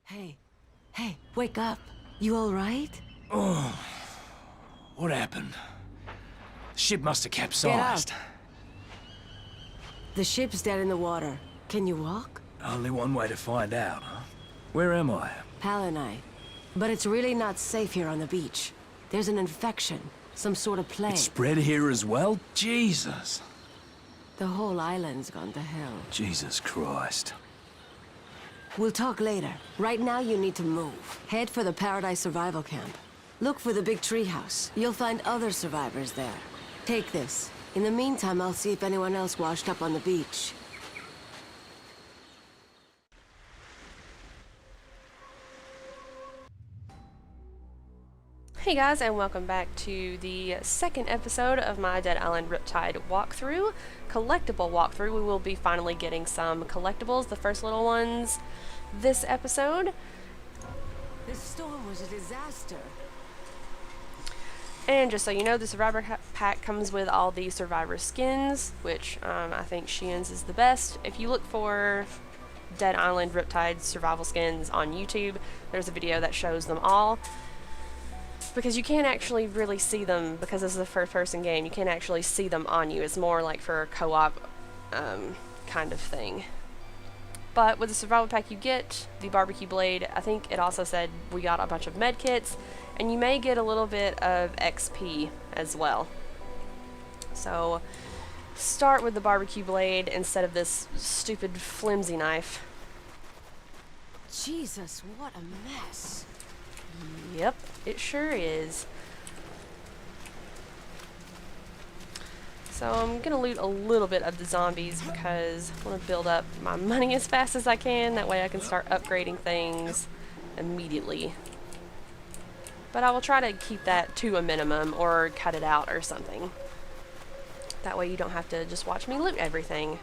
Hey, wake up. You all right? Oh, what happened? The ship must have capsized. Get up. The ship's dead in the water. Can you walk? Only one way to find out, huh? Where am I? Palanite. But it's really not safe here on the beach. There's an infection, some sort of plague. It spread here as well? Jesus. The whole island's gone to hell. Jesus Christ. We'll talk later. Right now you need to move. Head for the Paradise Survival Camp. Look for the big treehouse. You'll find other survivors there. Take this. In the meantime, I'll see if anyone else washed up on the beach. Hey guys, and welcome back to the second episode of my Dead Island Riptide walkthrough. Collectible walkthrough. We will be finally getting some collectibles, the first little ones, this episode. This storm was a disaster. And just so you know, the Survivor pack comes with all the Survivor skins, which I think Sheehan's is the best. If you look for Dead Island Riptide survival skins on YouTube, there's a video that shows them all. Because you can't actually really see them, because this is a first-person game, you can't actually see them on you. It's more like for a co-op kind of thing. But with the survival pack you get the barbecue blade. I think it also said we got a bunch of med kits, and you may get a little bit of XP as well. So start with the barbecue blade instead of this stupid flimsy knife. Jesus, what a mess. Yep, it sure is. So I'm gonna loot a little bit of the zombies because I want to build up my money as fast as I can. That way I can start upgrading things immediately. But I will try to keep that to a minimum or cut it out or something. That way you don't have to just watch me loot everything.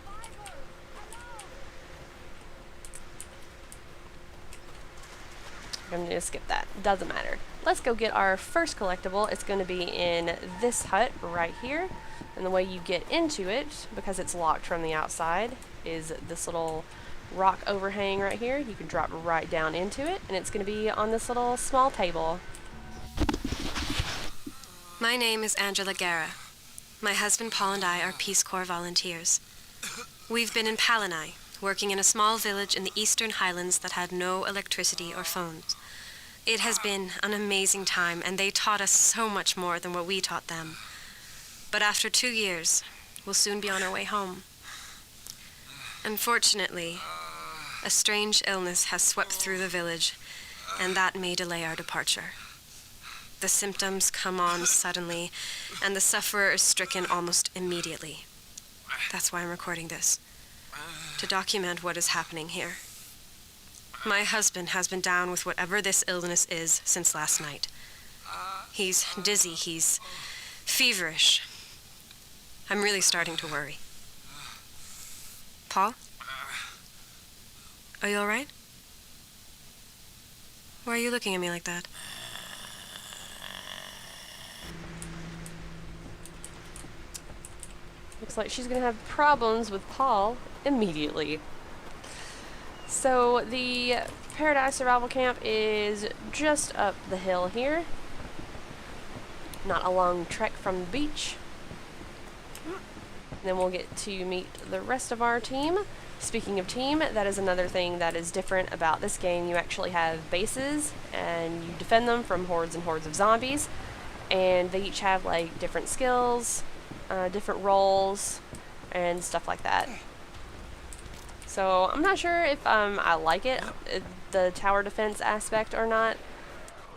I'm going to skip that. Doesn't matter. Let's go get our first collectible. It's going to be in this hut right here. And the way you get into it, because it's locked from the outside, is this little rock overhang right here. You can drop right down into it, and it's going to be on this little small table. My name is Angela Guerra. My husband Paul and I are Peace Corps volunteers. We've been in Palanite, working in a small village in the eastern highlands that had no electricity or phones. It has been an amazing time, and they taught us so much more than what we taught them. But after 2 years, we'll soon be on our way home. Unfortunately, a strange illness has swept through the village, and that may delay our departure. The symptoms come on suddenly, and the sufferer is stricken almost immediately. That's why I'm recording this, to document what is happening here. My husband has been down with whatever this illness is since last night. He's dizzy, he's feverish. I'm really starting to worry. Paul? Are you all right? Why are you looking at me like that? Looks like she's going to have problems with Paul immediately. So the Paradise Survival Camp is just up the hill here. Not a long trek from the beach. Then we'll get to meet the rest of our team. Speaking of team, that is another thing that is different about this game. You actually have bases, and you defend them from hordes and hordes of zombies. And they each have like different skills, different roles, and stuff like that. So I'm not sure if I like it, the tower defense aspect or not.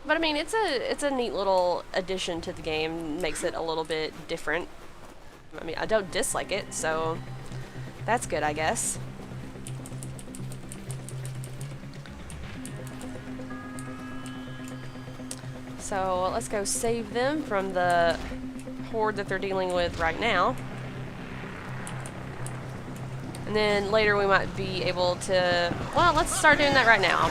But I mean, it's a neat little addition to the game. Makes it a little bit different. I mean, I don't dislike it, so that's good, I guess. So let's go save them from the horde that they're dealing with right now. And then later we might be able to... Well, let's start doing that right now.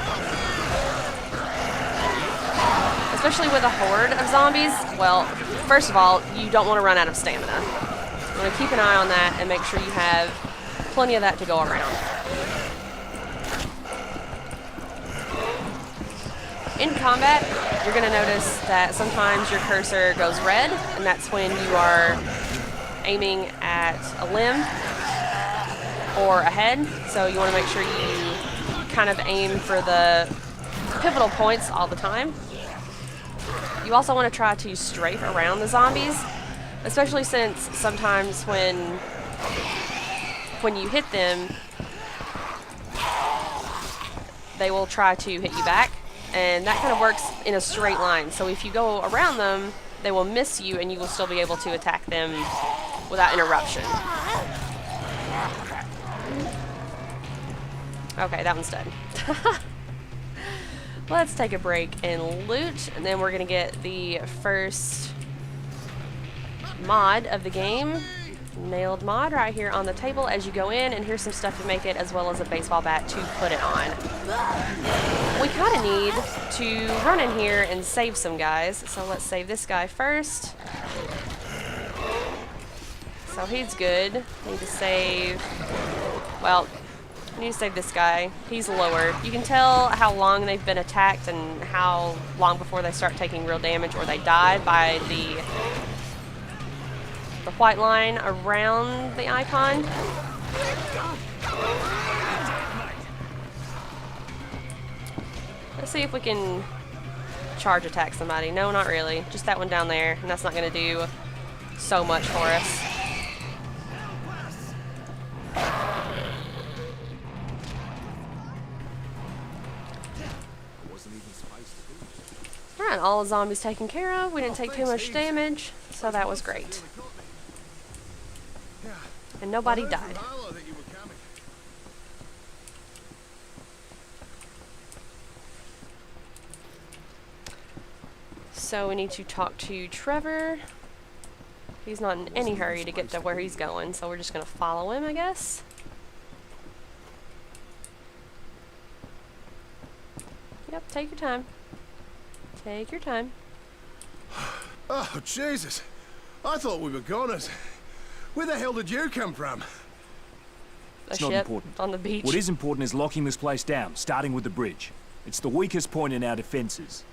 Especially with a horde of zombies. Well, first of all, you don't want to run out of stamina. You want to keep an eye on that and make sure you have plenty of that to go around. in combat, you're going to notice that sometimes your cursor goes red, and that's when you are aiming at a limb or a head. So you want to make sure you kind of aim for the pivotal points all the time. You also want to try to strafe around the zombies, especially since sometimes when you hit them, they will try to hit you back, and that kind of works in a straight line. So if you go around them, they will miss you, and you will still be able to attack them without interruption. Okay, that one's dead. Let's take a break and loot, and then we're going to get the first mod of the game. Nailed mod right here on the table as you go in, and here's some stuff to make it, as well as a baseball bat to put it on. We kind of need to run in here and save some guys, so let's save this guy first. So he's good. Need to save, well, I need to save this guy. He's lower. You can tell how long they've been attacked and how long before they start taking real damage or they die by the white line around the icon. Let's see if we can charge attack somebody. No, not really. Just that one down there, and that's not going to do so much for us. Alright, all the zombies taken care of. We didn't take too much damage, so that was great. And nobody died. So we need to talk to Trevor. He's not in any hurry to get to where he's going, so we're just going to follow him, I guess. Yep, take your time. Take your time. Oh, Jesus. I thought we were goners. Where the hell did you come from? A It's not ship important. on the beach. What is important is locking this place down, starting with the bridge. It's the weakest point in our defenses.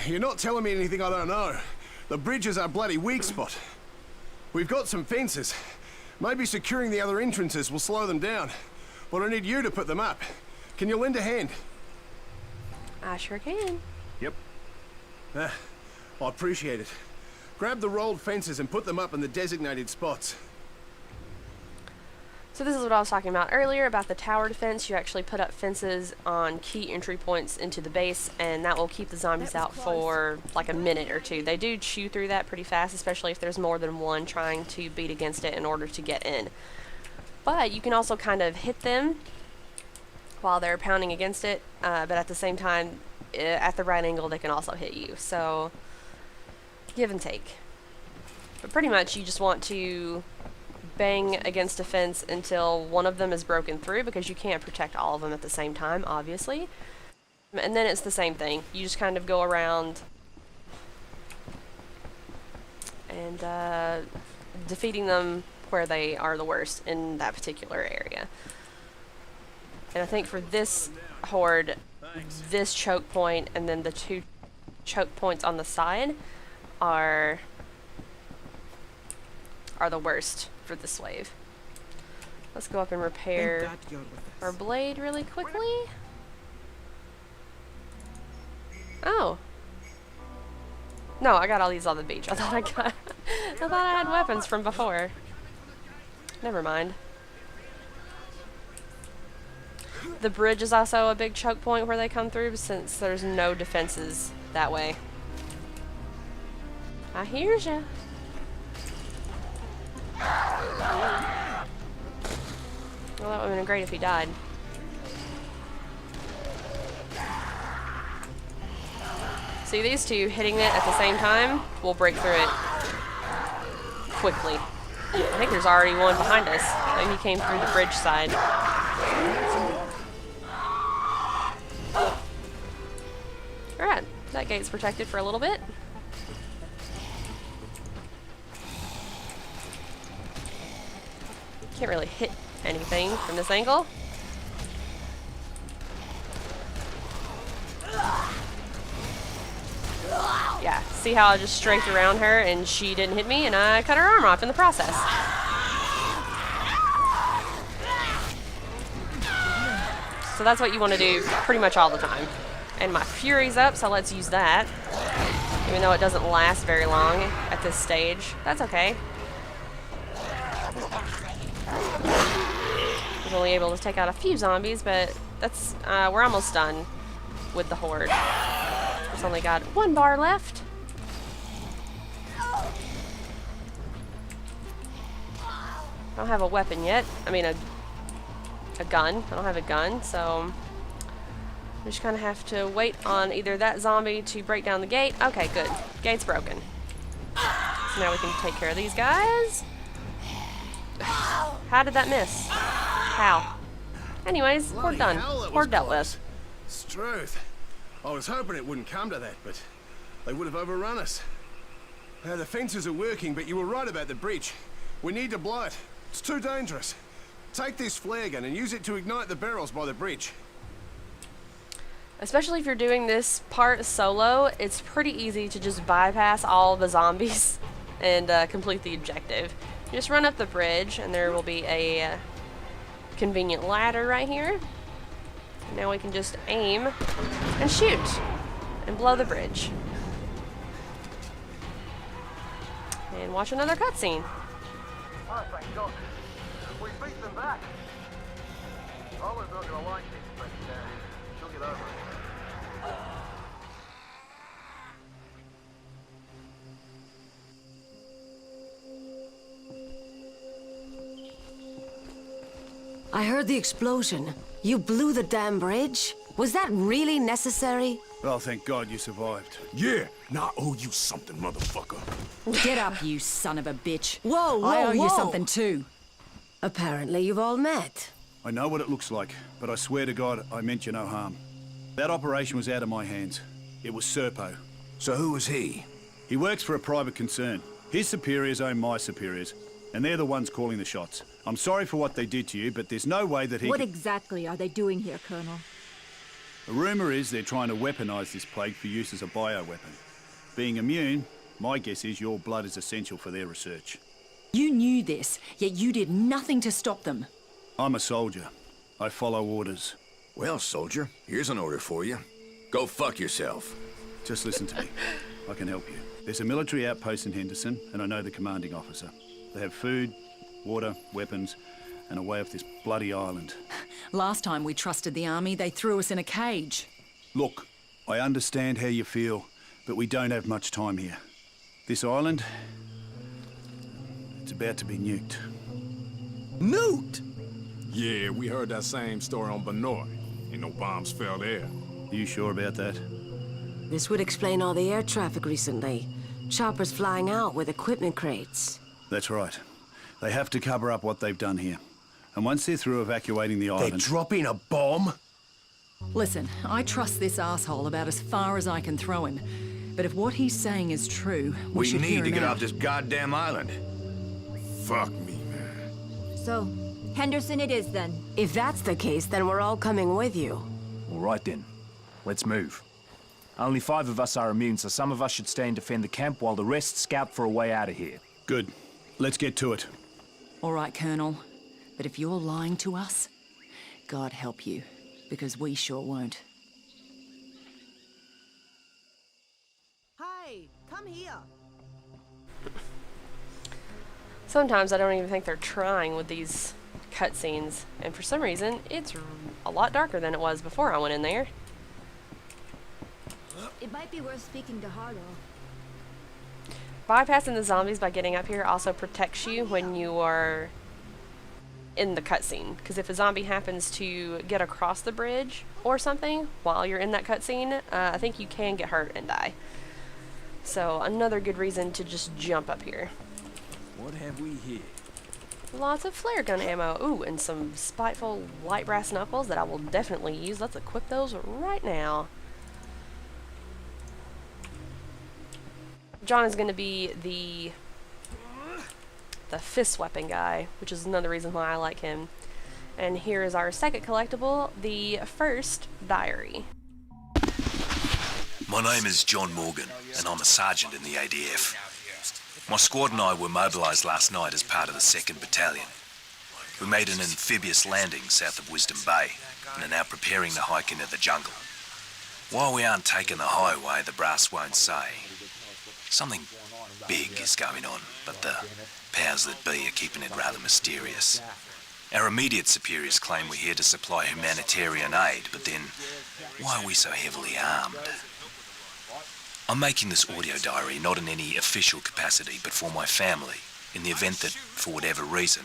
You're not telling me anything I don't know. The bridge is our bloody weak spot. We've got some fences. Maybe securing the other entrances will slow them down. But I need you to put them up. Can you lend a hand? I sure can. Yep. I appreciate it. Grab the rolled fences and put them up in the designated spots. So this is what I was talking about earlier about the tower defense. You actually put up fences on key entry points into the base, and that will keep the zombies out for like a minute or two. They do chew through that pretty fast, especially if there's more than one trying to beat against it in order to get in. But you can also kind of hit them while they're pounding against it, but at the same time, at the right angle, they can also hit you. So give and take. But pretty much you just want to bang against a fence until one of them is broken through, because you can't protect all of them at the same time, obviously. And then it's the same thing. You just kind of go around and defeating them where they are the worst in that particular area. And I think for this horde, this choke point and then the two choke points on the side are the worst for this wave. Let's go up and repair our blade really quickly. Oh. No, I got all these on the beach. I thought I had weapons from before. Never mind. The bridge is also a big choke point where they come through, since there's no defenses that way. I hears ya. Well, that would have been great if he died. See, these two hitting it at the same time will break through it quickly. I think there's already one behind us. Maybe he came through the bridge side. Alright, that gate's protected for a little bit. Can't really hit anything from this angle. See how I just strafed around her and she didn't hit me and I cut her arm off in the process. So that's what you want to do pretty much all the time. And my fury's up, so let's use that. Even though it doesn't last very long at this stage. That's okay. I was only able to take out a few zombies, but that's we're almost done with the horde. It's only got 1 bar left. I don't have a weapon yet. I mean a gun. I don't have a gun, so we just kind of have to wait on either that zombie to break down the gate. Okay, good. Gate's broken. So now we can take care of these guys. How did that miss? How? Anyways, we're done. We're dealt with. Struth. I was hoping it wouldn't come to that, but they would have overrun us. The fences are working, but you were right about the breach. We need to blow it. It's too dangerous. Take this flare gun and use it to ignite the barrels by the bridge. Especially if you're doing this part solo, it's pretty easy to just bypass all the zombies and complete the objective. You just run up the bridge and there will be a convenient ladder right here. And now we can just aim and shoot and blow the bridge. And watch another cutscene. Oh, thank God. We beat them back. I was not gonna like this, but she'll get over it. I heard the explosion. You blew the damn bridge? Was that really necessary? Well, thank God you survived. Yeah, now I owe you something, motherfucker. Get up, you son of a bitch. Whoa, I owe you whoa. something too. Apparently you've all met. I know what it looks like, but I swear to God, I meant you no harm. That operation was out of my hands. It was Serpo. So who was he? He works for a private concern. His superiors own my superiors, and they're the ones calling the shots. I'm sorry for what they did to you, but there's no way that he What exactly are they doing here, Colonel? The rumor is they're trying to weaponize this plague for use as a bioweapon. Being immune, my guess is your blood is essential for their research. You knew this, yet you did nothing to stop them. I'm a soldier. I follow orders. Well, soldier, here's an order for you. Go fuck yourself. Just listen to me. I can help you. There's a military outpost in Henderson, and I know the commanding officer. They have food, water, weapons, and a way off this bloody island. Last time we trusted the army, they threw us in a cage. Look, I understand how you feel, but we don't have much time here. This island, it's about to be nuked. Nuked? Yeah, we heard that same story on Benoit. Ain't no bombs fell there. Are you sure about that? This would explain all the air traffic recently. Choppers flying out with equipment crates. That's right. They have to cover up what they've done here. And once they're through evacuating the They're island... dropping a bomb? Listen, I trust this asshole about as far as I can throw him. But if what he's saying is true, we should need hear to him get out. off this goddamn island. Fuck me, man. So, Henderson it is then. If that's the case, then we're all coming with you. All right then. Let's move. Only 5 of us are immune, so some of us should stay and defend the camp while the rest scout for a way out of here. Good. Let's get to it. All right, Colonel. But if you're lying to us, God help you, because we sure won't. Hi, come here. Sometimes I don't even think they're trying with these cutscenes, and for some reason, it's a lot darker than it was before I went in there. It might be worth speaking to Harlow. Bypassing the zombies by getting up here also protects you when you are in the cutscene, because if a zombie happens to get across the bridge or something while you're in that cutscene, I think you can get hurt and die. So another good reason to just jump up here. What have we here? Lots of flare gun ammo. Ooh, and some spiteful light brass knuckles that I will definitely use. Let's equip those right now. John is going to be the fist weapon guy, which is another reason why I like him. And here is our second collectible, the first diary. My name is John Morgan, and I'm a sergeant in the ADF. My squad and I were mobilised last night as part of the 2nd Battalion. We made an amphibious landing south of Wisdom Bay and are now preparing to hike into the jungle. While we aren't taking the highway, the brass won't say. Something big is going on, but the powers that be are keeping it rather mysterious. Our immediate superiors claim we're here to supply humanitarian aid, but then why are we so heavily armed? I'm making this audio diary not in any official capacity, but for my family, in the event that, for whatever reason,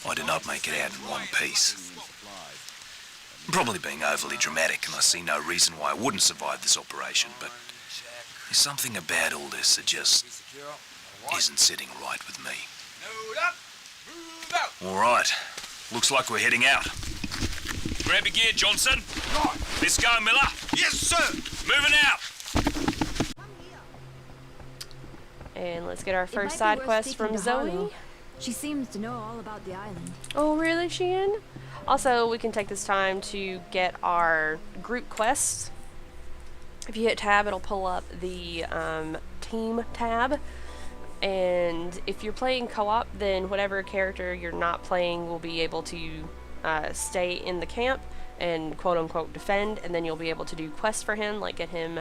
I do not make it out in one piece. I'm probably being overly dramatic, and I see no reason why I wouldn't survive this operation, but there's something about all this that just isn't sitting right with me. All right, looks like we're heading out. Grab your gear, Johnson. Let's go, Miller. Yes, sir. Moving out. And let's get our It first might side be worth quest speaking from to Zoe. Harlow. She seems to know all about the island. Oh, really, Sheehan? Also, we can take this time to get our group quests. If you hit tab, it'll pull up the team tab. And if you're playing co-op, then whatever character you're not playing will be able to stay in the camp and quote-unquote defend, and then you'll be able to do quests for him, like get him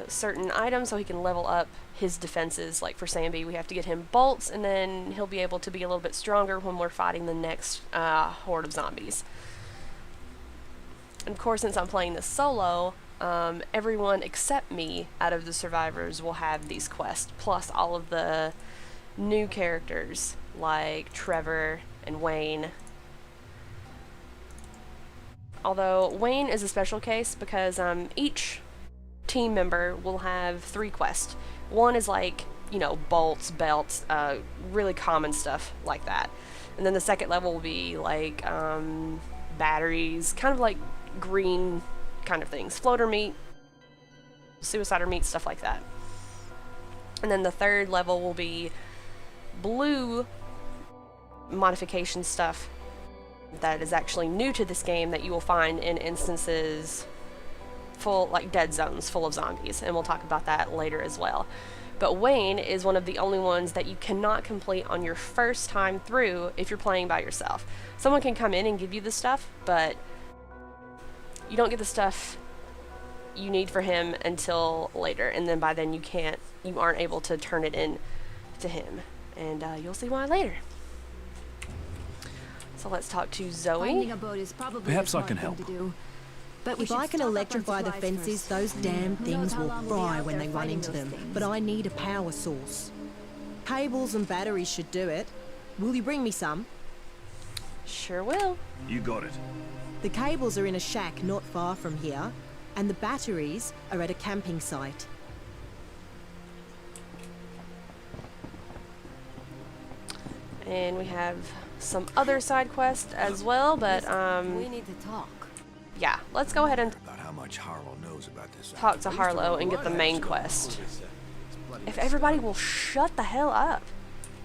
certain items so he can level up his defenses. Like for Samby, we have to get him bolts, and then he'll be able to be a little bit stronger when we're fighting the next horde of zombies. And of course, since I'm playing this solo, everyone except me out of the survivors will have these quests, plus all of the new characters like Trevor and Wayne. Although Wayne is a special case because each team member will have 3 quests. One is like, you know, bolts, belts, really common stuff like that. And then the second level will be like batteries, kind of like green kind of things. Floater meat, suicider meat, stuff like that. And then the third level will be blue modification stuff that is actually new to this game that you will find in instances full, like dead zones full of zombies, and we'll talk about that later as well. But Wayne is one of the only ones that you cannot complete on your first time through if you're playing by yourself. Someone can come in and give you the stuff, but you don't get the stuff you need for him until later, and then by then you aren't able to turn it in to him, and you'll see why later. So let's talk to Zoe. Finding a boat is probably Perhaps a I smart can thing help. to do. But we If should I can stock up on electrify the supplies fences, first. those damn Who knows things how will long we'll be fry out when there they run fighting into those them. things. But I need a power source. Cables and batteries should do it. Will you bring me some? Sure will. You got it. The cables are in a shack not far from here, and the batteries are at a camping site. And we have some other side quests as well, but We need to talk. yeah, let's go ahead and About how much Harlow knows about this. talk to Harlow and get the main quest. If everybody will shut the hell up.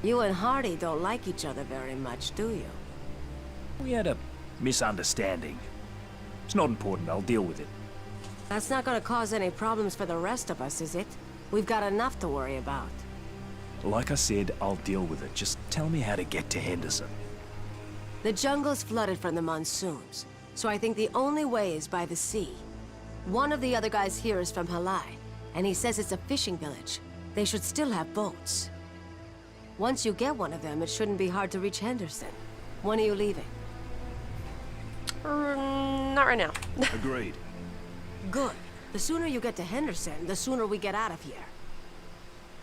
You and Hardy don't like each other very much, do you? We had a misunderstanding. It's not important, I'll deal with it. That's not gonna cause any problems for the rest of us, is it? We've got enough to worry about. Like I said, I'll deal with it. Just tell me how to get to Henderson. The jungle's flooded from the monsoons, so I think the only way is by the sea. One of the other guys here is from Halai, and he says it's a fishing village. They should still have boats. Once you get one of them, it shouldn't be hard to reach Henderson. When are you leaving? Not right now. Agreed. Good. The sooner you get to Henderson, the sooner we get out of here.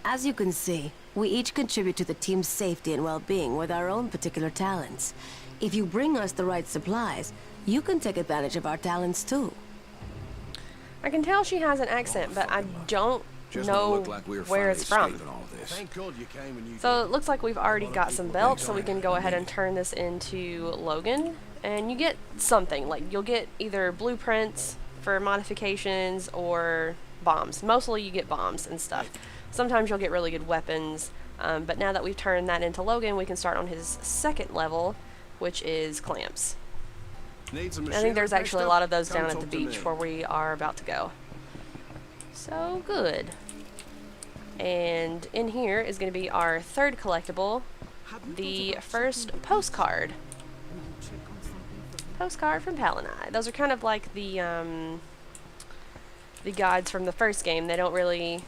As you can see, we each contribute to the team's safety and well-being with our own particular talents. If you bring us the right supplies, you can take advantage of our talents too. I can tell she has an accent, but I don't know where it's from. Thank God you came when you So it looks like we've already got some belts, so we can go ahead and turn this into Logan. And you get something, like you'll get either blueprints for modifications or bombs. Mostly you get bombs and stuff. Sometimes you'll get really good weapons, but now that we've turned that into Logan, we can start on his second level, which is clamps. Need some I think there's machinery actually a fixed lot up? of those Come down at talk the to me. beach where we are about to go. So good. And in here is going to be our third collectible, the first postcard. Postcard from Palanai. Those are kind of like the guides from the first game. They don't really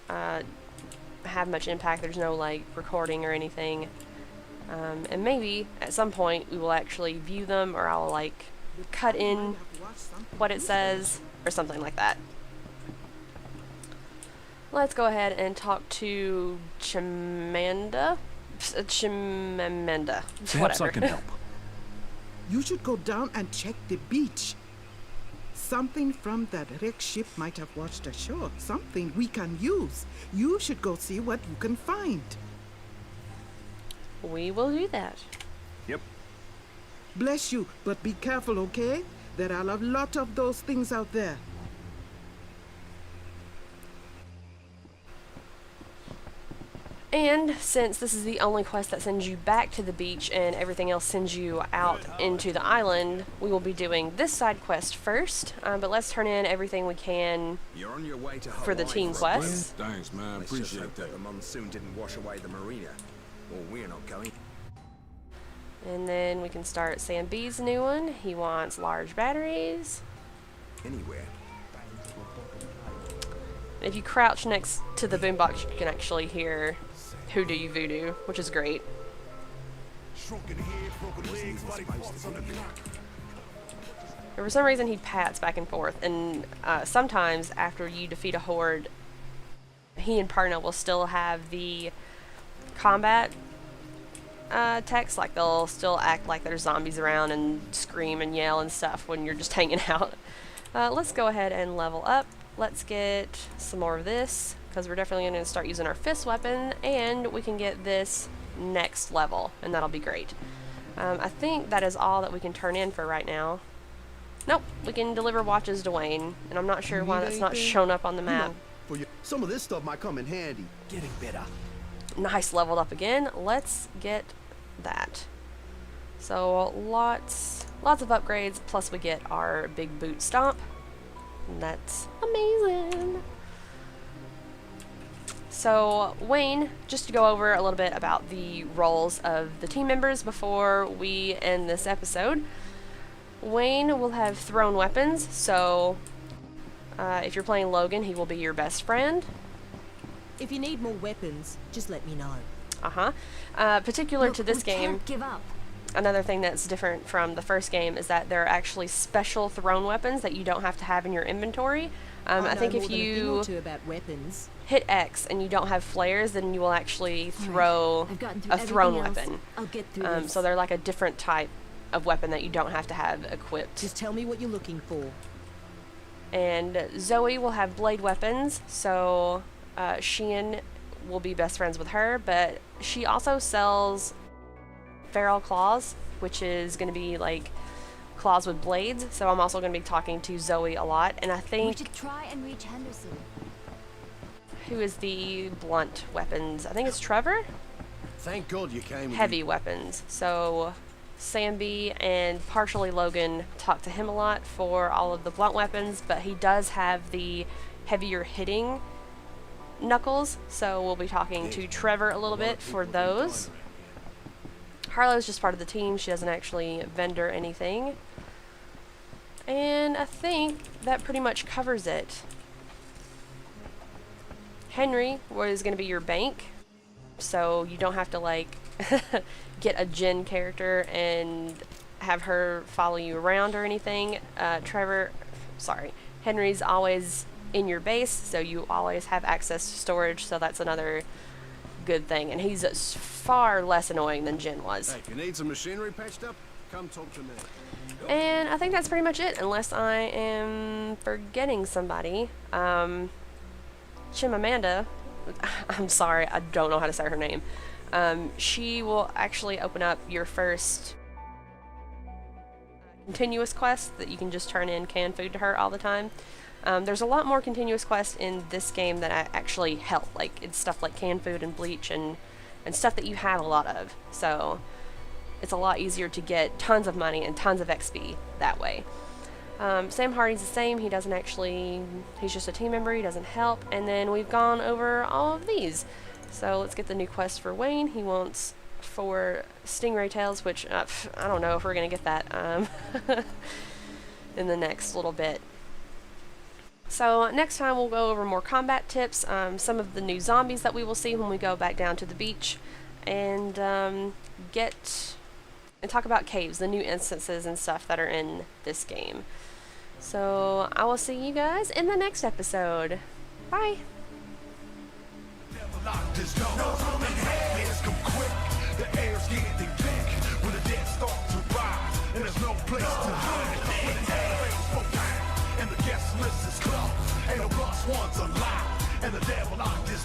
have much impact. There's no like recording or anything. And maybe at some point we will actually view them, or I'll like cut in what it says or something like that. Let's go ahead and talk to Chimamanda. Perhaps I Whatever. can help. You should go down and check the beach. Something from that wrecked ship might have washed ashore. Something we can use. You should go see what you can find. We will do that. Yep. Bless you, but be careful, okay? There are a lot of those things out there. And since this is the only quest that sends you back to the beach and everything else sends you out into the island, we will be doing this side quest first. But let's turn in everything we can You're on your way to for the team quests. Thanks, man. Let's just Appreciate hope that. the monsoon didn't wash away the marina. Or we're not going. And then we can start Sam B's new one. He wants large batteries. Anywhere. If you crouch next to the boombox, you can actually hear Who Do You Voodoo, which is great. For some reason, he pats back and forth, and sometimes after you defeat a horde, he and Parna will still have the combat text, like they'll still act like there's zombies around and scream and yell and stuff when you're just hanging out. Let's go ahead and level up. Let's get some more of this, because we're definitely going to start using our fist weapon, and we can get this next level, and that'll be great. I think that is all that we can turn in for right now. Nope, we can deliver watches to Wayne, and I'm not sure why that's not shown up on the map. Some of this stuff might come in handy. Getting better. Nice, leveled up again. Let's get that. So lots of upgrades, plus we get our big boot stomp. And that's amazing. So Wayne, just to go over a little bit about the roles of the team members before we end this episode. Wayne will have thrown weapons, so if you're playing Logan, he will be your best friend. If you need more weapons, just let me know. Particular to this we game, can't give up. another thing that's different from the first game is that there are actually special thrown weapons that you don't have to have in your inventory. I think if you about weapons. hit X and you don't have flares, then you will actually throw I've gotten through a thrown everything else. weapon. I'll get through this. So they're like a different type of weapon that you don't have to have equipped. Just tell me what you're looking for. And Zoe will have blade weapons, so Sheehan will be best friends with her, but she also sells feral claws, which is going to be like claws with blades, so I'm also going to be talking to Zoe a lot, and I We think should try and reach Henderson. who is the blunt weapons? I think it's Trevor? Thank God you came. Heavy weapons. So Samby and partially Logan talk to him a lot for all of the blunt weapons, but he does have the heavier hitting knuckles, so we'll be talking to Trevor a little bit for those. Harlow's just part of the team. She doesn't actually vendor anything. And I think that pretty much covers it. Henry was going to be your bank, so you don't have to like get a Jen character and have her follow you around or anything. Henry's always in your base, so you always have access to storage, so that's another good thing. And he's far less annoying than Jen was. Hey, if you need some machinery patched up, come talk to me. And I think that's pretty much it, unless I am forgetting somebody. Chimamanda, I'm sorry, I don't know how to say her name. She will actually open up your first continuous quest that you can just turn in canned food to her all the time. There's a lot more continuous quests in this game that actually help. Like, it's stuff like canned food and bleach and stuff that you have a lot of. So it's a lot easier to get tons of money and tons of XP that way. Sam Hardy's the same. He doesn't actually, he's just a team member. He doesn't help. And then we've gone over all of these. So let's get the new quest for Wayne. He wants 4 stingray tails, which I don't know if we're going to get that in the next little bit. So next time we'll go over more combat tips, some of the new zombies that we will see when we go back down to the beach, and talk about caves, the new instances and stuff that are in this game. So I will see you guys in the next episode. Bye! And the devil locked his